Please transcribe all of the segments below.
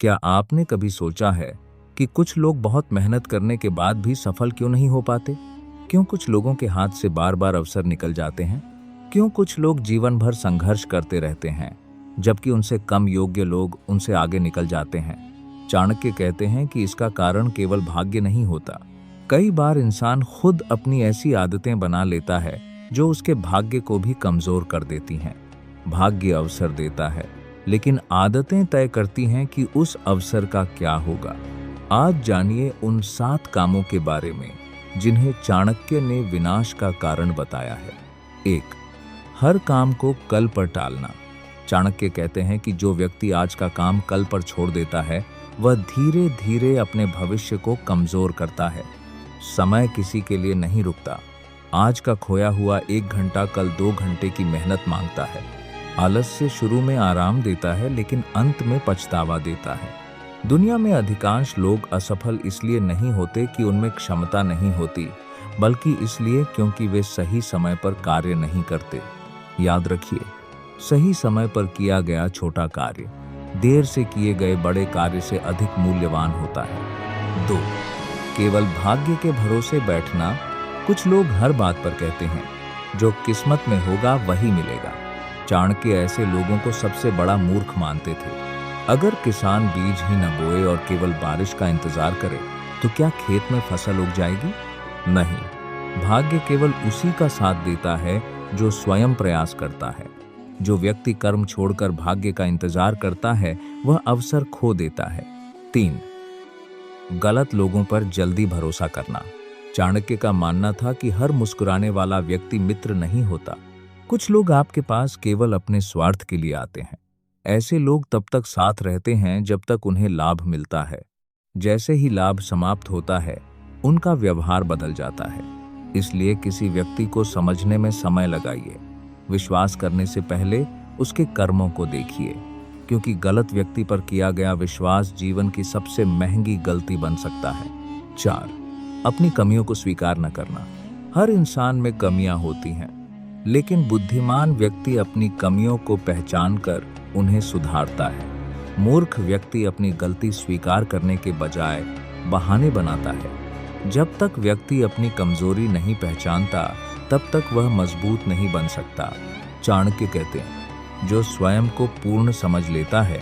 क्या आपने कभी सोचा है कि कुछ लोग बहुत मेहनत करने के बाद भी सफल क्यों नहीं हो पाते? क्यों कुछ लोगों के हाथ से बार बार अवसर निकल जाते हैं? क्यों कुछ लोग जीवन भर संघर्ष करते रहते हैं, जबकि उनसे कम योग्य लोग उनसे आगे निकल जाते हैं? चाणक्य कहते हैं कि इसका कारण केवल भाग्य नहीं होता। कई बार इंसान खुद अपनी ऐसी आदतें बना लेता है जो उसके भाग्य को भी कमजोर कर देती हैं। भाग्य अवसर देता है, लेकिन आदतें तय करती हैं कि उस अवसर का क्या होगा। आज जानिए उन 7 कामों के बारे में जिन्हें चाणक्य ने विनाश का कारण बताया है। 1. हर काम को कल पर टालना। चाणक्य कहते हैं कि जो व्यक्ति आज का काम कल पर छोड़ देता है, वह धीरे धीरे अपने भविष्य को कमजोर करता है। समय किसी के लिए नहीं रुकता। आज का खोया हुआ 1 घंटा कल 2 घंटे की मेहनत मांगता है। आलस्य शुरू में आराम देता है, लेकिन अंत में पछतावा देता है। दुनिया में अधिकांश लोग असफल इसलिए नहीं होते कि उनमें क्षमता नहीं होती, बल्कि इसलिए क्योंकि वे सही समय पर कार्य नहीं करते। याद रखिए, सही समय पर किया गया छोटा कार्य देर से किए गए बड़े कार्य से अधिक मूल्यवान होता है। 2. केवल भाग्य के भरोसे बैठना। कुछ लोग हर बात पर कहते हैं, जो किस्मत में होगा वही मिलेगा। चाणक्य ऐसे लोगों को सबसे बड़ा मूर्ख मानते थे। अगर किसान बीज ही न बोए और केवल बारिश का इंतजार करे, तो क्या खेत में फसल उग जाएगी? नहीं, भाग्य केवल उसी का साथ देता है जो स्वयं प्रयास करता है। जो व्यक्ति कर्म छोड़कर भाग्य का इंतजार करता है, वह अवसर खो देता है। 3. गलत लोगों पर जल्दी भरोसा करना। चाणक्य का मानना था कि हर मुस्कुराने वाला व्यक्ति मित्र नहीं होता। कुछ लोग आपके पास केवल अपने स्वार्थ के लिए आते हैं। ऐसे लोग तब तक साथ रहते हैं जब तक उन्हें लाभ मिलता है। जैसे ही लाभ समाप्त होता है, उनका व्यवहार बदल जाता है। इसलिए किसी व्यक्ति को समझने में समय लगाइए। विश्वास करने से पहले उसके कर्मों को देखिए, क्योंकि गलत व्यक्ति पर किया गया विश्वास जीवन की सबसे महंगी गलती बन सकता है। 4. अपनी कमियों को स्वीकार न करना। हर इंसान में कमियां होती हैं, लेकिन बुद्धिमान व्यक्ति अपनी कमियों को पहचानकर उन्हें सुधारता है। मूर्ख व्यक्ति अपनी गलती स्वीकार करने के बजाय बहाने बनाता है। जब तक व्यक्ति अपनी कमजोरी नहीं पहचानता, तब तक वह मजबूत नहीं बन सकता। चाणक्य कहते हैं, जो स्वयं को पूर्ण समझ लेता है,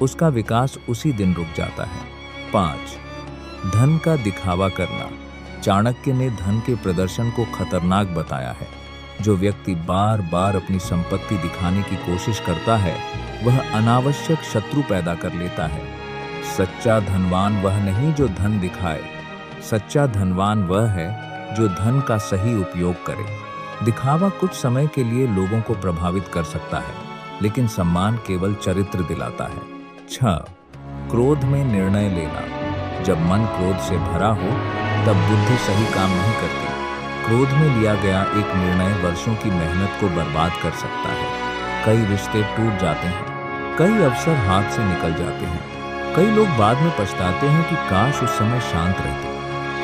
उसका विकास उसी दिन रुक जाता है। 5. धन का दिखावा करना। चाणक्य ने धन के प्रदर्शन को खतरनाक बताया है। जो व्यक्ति बार बार अपनी संपत्ति दिखाने की कोशिश करता है, वह अनावश्यक शत्रु पैदा कर लेता है। सच्चा धनवान वह नहीं जो धन दिखाए। सच्चा धनवान वह है जो धन का सही उपयोग करे। दिखावा कुछ समय के लिए लोगों को प्रभावित कर सकता है, लेकिन सम्मान केवल चरित्र दिलाता है। 6. क्रोध में निर्णय लेना। जब मन क्रोध से भरा हो, तब बुद्धि सही काम नहीं करती। क्रोध में लिया गया एक निर्णय वर्षों की मेहनत को बर्बाद कर सकता है। कई रिश्ते टूट जाते हैं, कई अवसर हाथ से निकल जाते हैं। कई लोग बाद में पछताते हैं कि काश उस समय शांत रहते।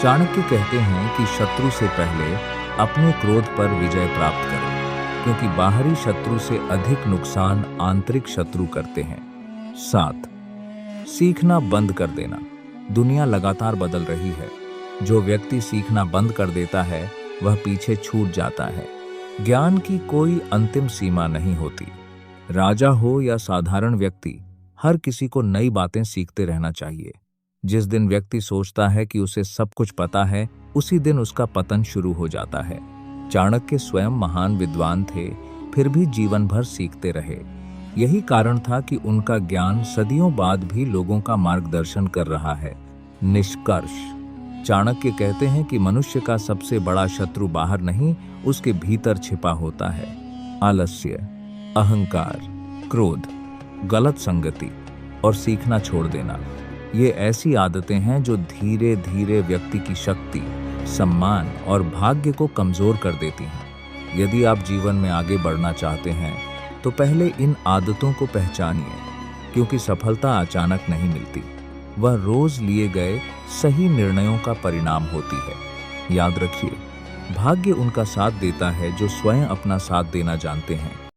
चाणक्य कहते हैं कि शत्रु से पहले अपने क्रोध पर विजय प्राप्त करें, क्योंकि बाहरी शत्रु से अधिक नुकसान आंतरिक शत्रु करते हैं। 7. सीखना बंद कर देना। दुनिया लगातार बदल रही है। जो व्यक्ति सीखना बंद कर देता है, वह पीछे छूट जाता है। ज्ञान की कोई अंतिम सीमा नहीं होती। राजा हो या साधारण व्यक्ति, हर किसी को नई बातें सीखते रहना चाहिए। जिस दिन व्यक्ति सोचता है कि उसे सब कुछ पता है, उसी दिन उसका पतन शुरू हो जाता है। चाणक्य स्वयं महान विद्वान थे, फिर भी जीवन भर सीखते रहे। यही कारण था कि उनका ज्ञान सदियों बाद भी लोगों का मार्गदर्शन कर रहा है। निष्कर्ष, चाणक्य कहते हैं कि मनुष्य का सबसे बड़ा शत्रु बाहर नहीं, उसके भीतर छिपा होता है। आलस्य, अहंकार, क्रोध, गलत संगति और सीखना छोड़ देना, ये ऐसी आदतें हैं जो धीरे धीरे व्यक्ति की शक्ति, सम्मान और भाग्य को कमजोर कर देती हैं। यदि आप जीवन में आगे बढ़ना चाहते हैं, तो पहले इन आदतों को पहचानिए, क्योंकि सफलता अचानक नहीं मिलती। वह रोज लिए गए सही निर्णयों का परिणाम होती है। याद रखिए, भाग्य उनका साथ देता है जो स्वयं अपना साथ देना जानते हैं।